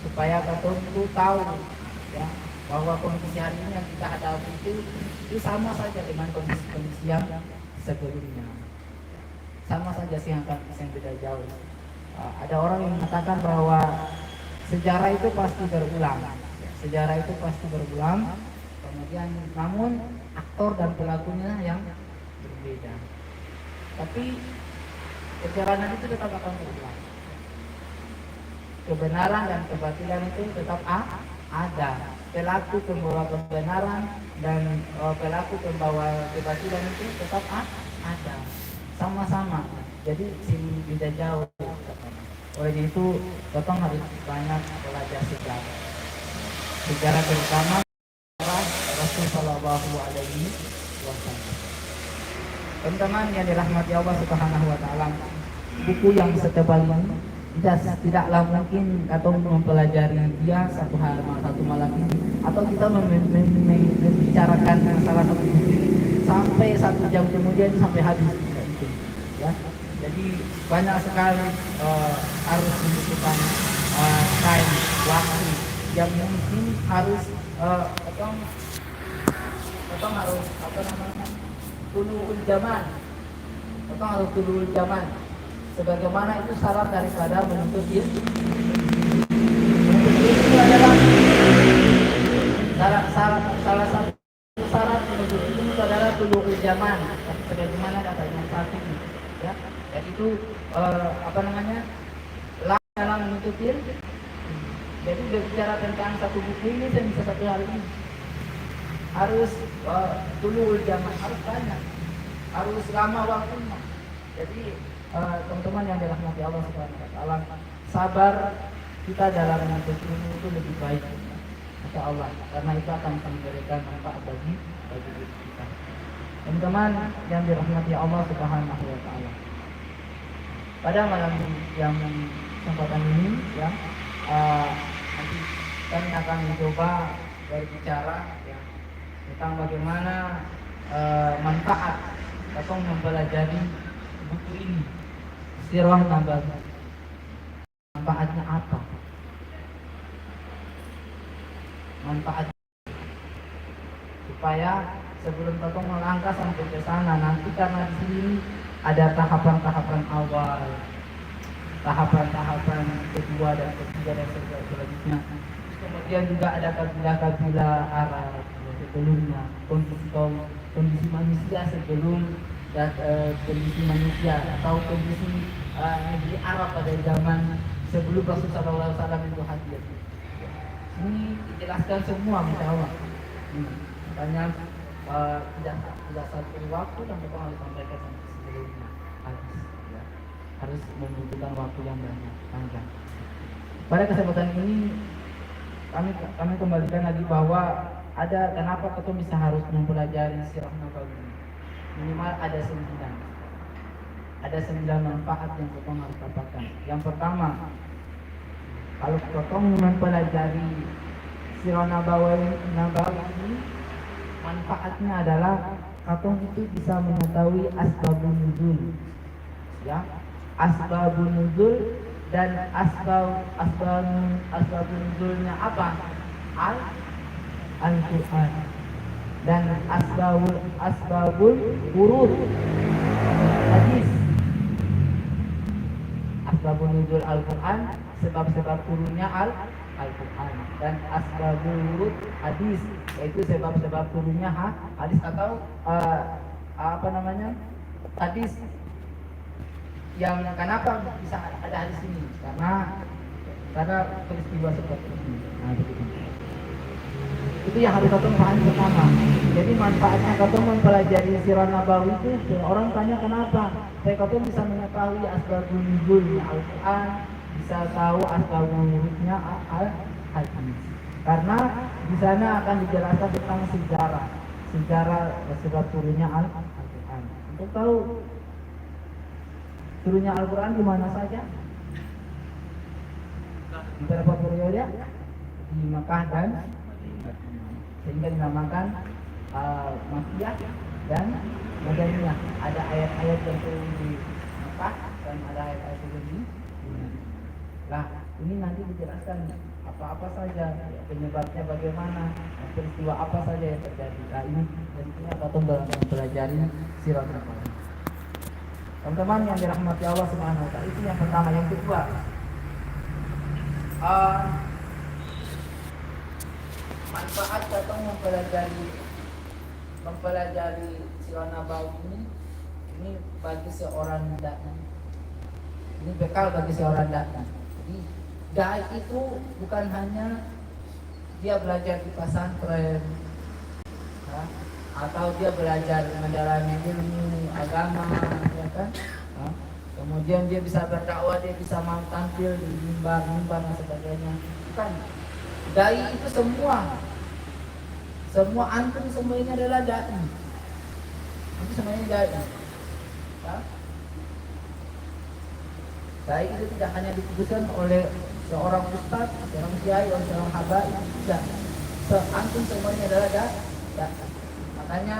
supaya kita itu tahu ya bahwa kondisi hari ini yang kita hadapi itu sama saja dengan kondisi-kondisi yang sebelumnya. Sama saja sih yang beda jauh. Ada orang yang mengatakan bahwa sejarah itu pasti berulang. Sejarah itu pasti berulang. Kemudian namun aktor dan pelakunya yang berbeda. Tapi perjalanan itu tetap akan berulang. Kebenaran dan kebatilan itu tetap ada. Pelaku pembawa kebenaran dan pelaku pembawa kebatilan itu tetap ada. Sama-sama. Jadi sini beda jauh. Oleh itu, kita harus banyak belajar sejarah. Sejarah terutama Rasul Shallallahu Alaihi Wasallam. Teman-teman yang dirahmati Allah Subhanahu Wa Taala, buku yang setebal ini tidaklah mungkin atau mempelajari dia satu malam ini, atau kita membicarakan masalah buku ini sampai 1 jam kemudian sampai habis. Ya, jadi banyak sekali harus membutuhkan time waktu yang mungkin harus harus tulul zaman, harus tulul zaman. Sebagaimana itu syarat daripada menuntut ilmu. Menuntut ilmu adalah salah satu syarat menuntut ilmu itu adalah tulul zaman. Sebagaimana kata Imam Syafi'i, ya, yaitu dalam menuntut ilmu. Jadi berbicara tentang satu buku ini dan bisa satu hari ini harus tulul zaman, harus banyak, harus lama waktunya. Jadi teman-teman yang dirahmati Allah Subhanahu Wa Taala, sabar kita dalam menuntut ilmu itu lebih baik, insya Allah, karena itu akan memberikan manfaat bagi diri kita. Teman-teman yang dirahmati Allah Subhanahu Wa Taala, pada malam yang kesempatan ini, ya, nanti kami akan mencoba berbicara ya, tentang bagaimana manfaat atau mempelajari buku ini, Sirah Nabawi. Manfaatnya apa? Manfaat supaya sebelum kita melangkah sampai ke sana, nanti karena di sini ada tahapan-tahapan awal, tahapan-tahapan kedua dan ketiga dan selanjutnya. Kemudian juga ada kabilah-kabilah Arab sebelumnya, kondisi manusia sebelum dan kondisi manusia atau kondisi negeri Arab pada zaman sebelum Rasul Sallallahu Alaihi Wasallam itu hadir. Ini dijelaskan semua, masya Allah. Makanya tidak satu waktu dan kita harus sampaikan sebelumnya ya. Harus membutuhkan waktu yang banyak panjang. Pada kesempatan ini kami kembalikan lagi bahwa ada kenapa kita bisa harus mempelajari Sirah Nabawi. Minimal ada 9 manfaat yang kita harus dapatkan. Yang pertama, kalau kita mempelajari Sirah Nabawi ini, manfaatnya adalah kita itu bisa mengetahui asbabun nuzul, ya, asbabun nuzul dan asbabun nuzulnya apa? Al-Quran dan asbabul wurud hadis. Asbabun nuzul Al-Quran, sebab-sebab turunnya Al-Quran, dan asbabul wurud hadis, yaitu sebab-sebab turunnya hadis atau hadis. Yang kenapa bisa ada hadis ini? Karena peristiwa seperti ini. Nah, begitu. Itu yang harus kita pahami pertama. Jadi manfaatnya kita mempelajari Sirah Nabawi itu, orang tanya kenapa? Saya kata bisa mengetahui asbabun nuzulnya Al-Quran, bisa tahu asbabun wurudnya Al-Hadis. Karena di sana akan dijelaskan tentang sejarah sebab turunnya Al-Quran. Untuk tahu turunnya Al-Quran di mana saja? Di beberapa periode di Makkah dan sehingga dinamakan Makkiyah dan Madaniyah. Ada ayat-ayat yang turun di Makkah dan ada ayat-ayat turun di Madinah. Nah, Ini nanti dijelaskan apa-apa saja, penyebabnya bagaimana, peristiwa apa saja yang terjadi. Nah ini tentunya kita mempelajari sirah Nabawi. Teman-teman yang dirahmati Allah Subhanahu wa taala, itu yang pertama. Yang kedua, manfaat datang mempelajari sirah Nabawi ini bagi seorang dai. Ini bekal bagi seorang dai. Jadi dai itu bukan hanya dia belajar di pesantren, ya, atau dia belajar mendalami ilmu agama, ya kan? Ya. Kemudian dia bisa berdakwah, dia bisa tampil di mimbar dan sebagainya. Bukan. Dai itu semua antum semua ini adalah dai. Itu semuanya dai. Ya. Dai itu tidak hanya dikhususkan oleh seorang ustaz, seorang kiai, atau seorang habaib, tidak. Antum semuanya adalah dai. Makanya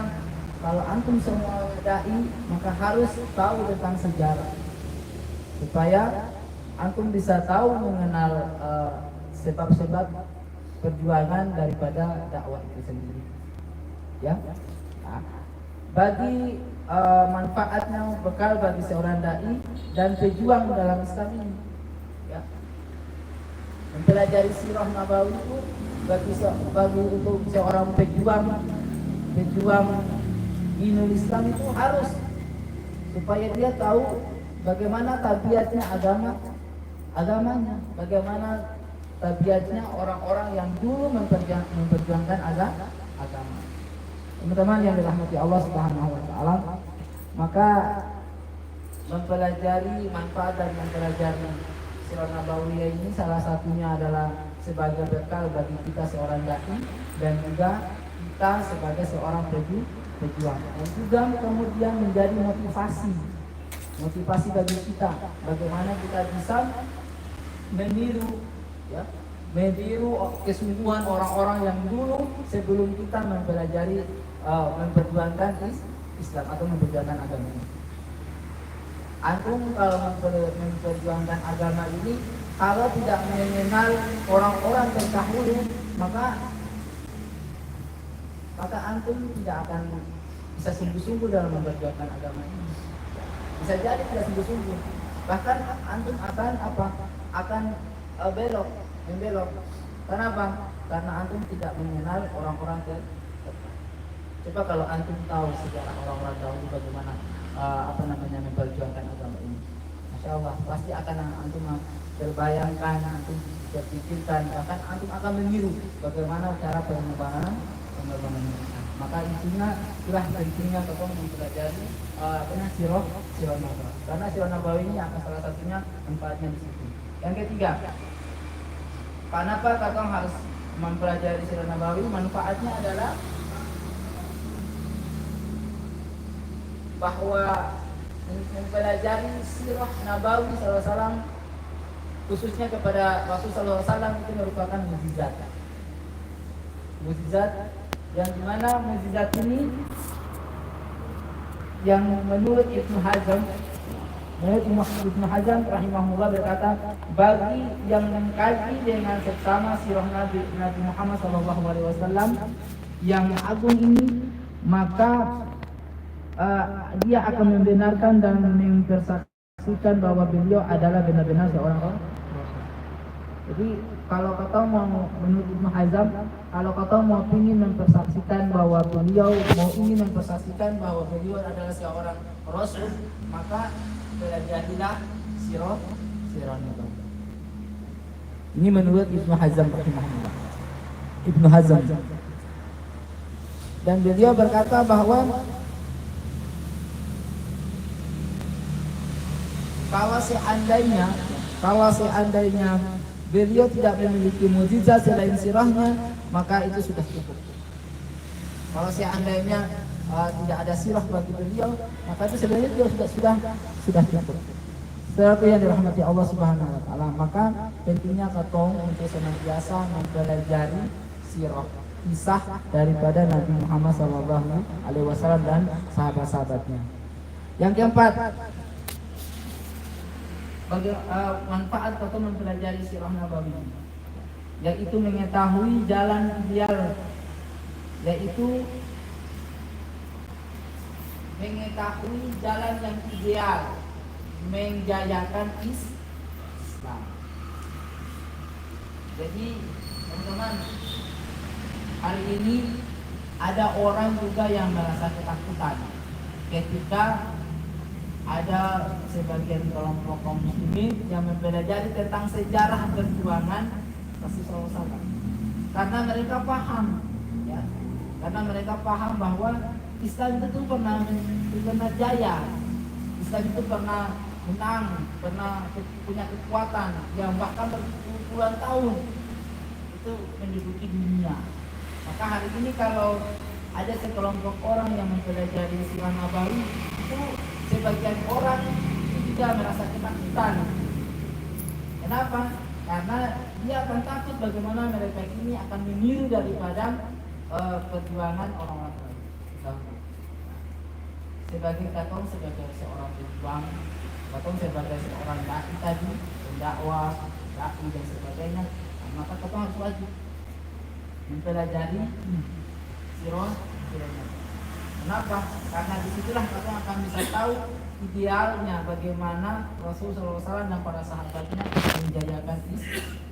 kalau antum semua dai, maka harus tahu tentang sejarah, supaya antum bisa tahu mengenal sebab-sebab perjuangan daripada dakwah itu sendiri. Ya. Nah, bagi manfaatnya bekal bagi seorang dai dan pejuang dalam Islam ini, ya. Mempelajari sirah Nabawi itu bagi untuk seorang pejuang dinul Islam itu harus, supaya dia tahu bagaimana tabiatnya agamanya, bagaimana tabiatnya orang-orang yang dulu memperjuangkan agama. Teman-teman yang dirahmati Allah Subhanahu wa taala, maka mempelajari manfaat dan mempelajari sirah Nabawiyah ini salah satunya adalah sebagai bekal bagi kita seorang dai dan juga kita sebagai seorang pejuang, dan juga kemudian menjadi motivasi bagi kita bagaimana kita bisa meniru kesungguhan orang-orang yang dulu sebelum kita mempelajari memperjuangkan Islam atau memperjuangkan agama ini. Antum kalau memperjuangkan agama ini, kalau tidak mengenal orang-orang terdahulu, maka antum tidak akan bisa sungguh-sungguh dalam memperjuangkan agama ini. Bisa jadi tidak sungguh-sungguh. Bahkan antum akan membelok. Kenapa? Karena antum tidak mengenal orang-orang terdahulu. Coba kalau antum tahu sejarah orang-orang dahulu bagaimana memperjuangkan agama ini, Masya Allah, pasti akan antum terbayangkan, antum terpikirkan, bahkan antum akan meniru bagaimana cara pengembangan Islam. Maka itulah pentingnya kita mempelajari sirah Nabawi, karena sirah Nabawi ini akan salah satunya manfaatnya di situ. Yang ketiga, kenapa kita harus mempelajari sirah Nabawi? Manfaatnya adalah bahwa mempelajari sirah Nabawi SAW khususnya kepada Rasulullah SAW itu merupakan mukjizat yang dimana mukjizat ini yang menurut Ibnu Hazm rahimahullah berkata, bagi yang mengkaji dengan seksama sirah Nabi Muhammad SAW yang agung ini, maka dia akan membenarkan dan mempersaksikan bahwa beliau adalah benar-benar seorang Rasul. Jadi kalau kata mau menurut Ibnu Hazm, kalau kata mau ingin mempersaksikan bahwa beliau adalah seorang Rasul, maka pelajarilah sirah Nabawi. Ini menurut Ibnu Hazm rahimahullah. Ibnu Hazm. Dan beliau berkata bahwa kalau seandainya beliau tidak memiliki mukjizat selain sirahnya, maka itu sudah cukup. Kalau seandainya tidak ada sirah bagi beliau, maka itu sebenarnya dia sudah cukup. Sesuatu yang dirahmati Allah Subhanahu wa taala, maka pentingnya ketong untuk senantiasa mempelajari sirah, kisah daripada Nabi Muhammad SAW dan sahabat-sahabatnya. Yang keempat, manfaat atau mempelajari sirah Nabawi, yaitu mengetahui jalan ideal, yaitu mengetahui jalan yang ideal menjayakan Islam. Jadi teman-teman, hari ini ada orang juga yang merasa ketakutan ketika ada sebagian kelompok kaum muslimin yang mempelajari tentang sejarah perjuangan Rasulullah SAW. Karena mereka paham, ya, karena mereka paham bahwa Islam itu pernah jaya, Islam itu pernah menang, pernah punya kekuatan yang bahkan berpuluhan tahun itu menduduki dunia. Maka hari ini kalau ada sekelompok orang yang mempelajari sirah Nabawi, itu sebagian orang itu juga merasa ketakutan. Kenapa? Karena dia akan takut bagaimana mereka ini akan meniru daripada perjuangan orang-orang terdahulu. Sebagai katong sebagai seorang pejuang, katong sebagai seorang dai tadi, pendakwah, dai dan sebagainya, maka katong harus wajib mempelajari sirah. Kenapa? Karena disitulah katong akan bisa tahu idealnya bagaimana Rasulullah SAW dan para sahabatnya menjayakan Islam.